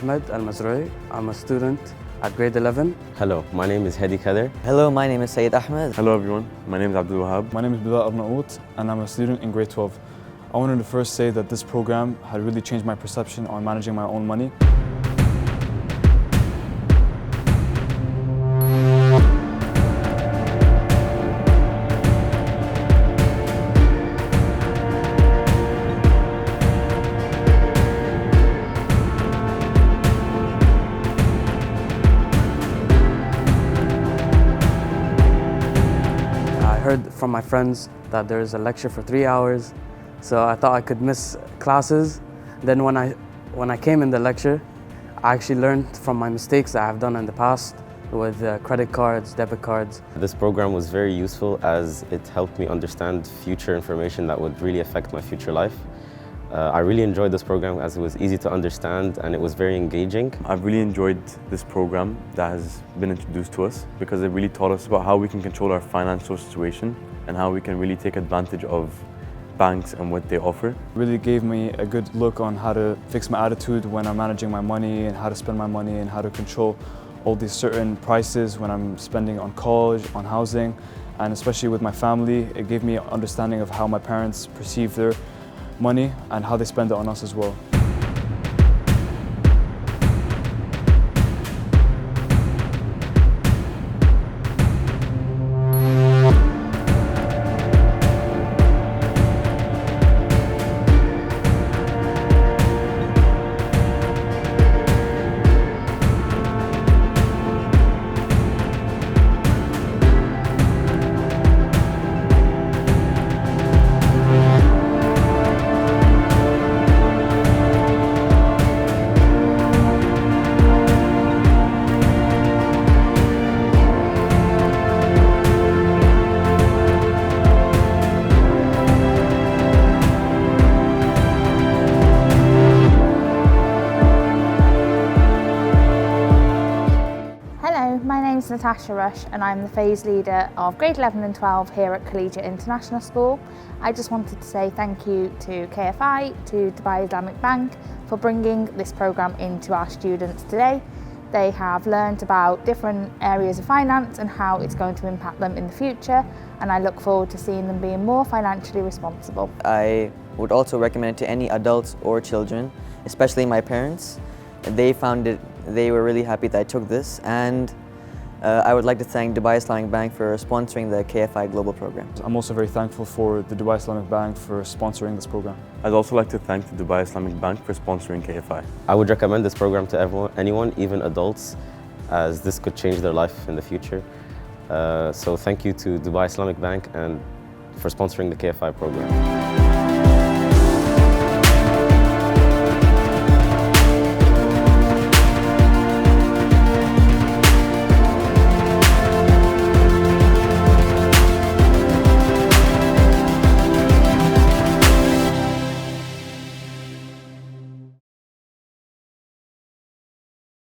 Ahmed Al-Mazroui. I'm a student at grade 11. Hello, my name is Hedi Kader. Hello, my name is Sayyid Ahmed. Hello everyone, my name is Abdul Wahab. My name is Bilal Arnaout and I'm a student in grade 12. I wanted to first say that this program had really changed my perception on managing my own money. I heard from my friends that there is a lecture for 3 hours, so I thought I could miss classes. Then when I came in the lecture, I actually learned from my mistakes that I've done in the past with credit cards, debit cards. This program was very useful as it helped me understand future information that would really affect my future life. I really enjoyed this program as it was easy to understand and it was very engaging. I've really enjoyed this program that has been introduced to us because it really taught us about how we can control our financial situation and how we can really take advantage of banks and what they offer. It really gave me a good look on how to fix my attitude when I'm managing my money and how to spend my money and how to control all these certain prices when I'm spending on college, on housing, and especially with my family. It gave me an understanding of how my parents perceive their money and how they spend it on us as well. Hello, my name is Natasha Rush and I'm the phase leader of grade 11 and 12 here at Collegiate International School. I just wanted to say thank you to Kfi, to Dubai Islamic Bank for bringing this programme into our students today. They have learned about different areas of finance and how it's going to impact them in the future, and I look forward to seeing them being more financially responsible. I would also recommend it to any adults or children, especially my parents. They were really happy that I took this, and I would like to thank Dubai Islamic Bank for sponsoring the Kfi Global program. I'm also very thankful for the Dubai Islamic Bank for sponsoring this program. I'd also like to thank the Dubai Islamic Bank for sponsoring KFI. I would recommend this program to anyone, even adults, as this could change their life in the future. So thank you to Dubai Islamic Bank and for sponsoring the KFI program.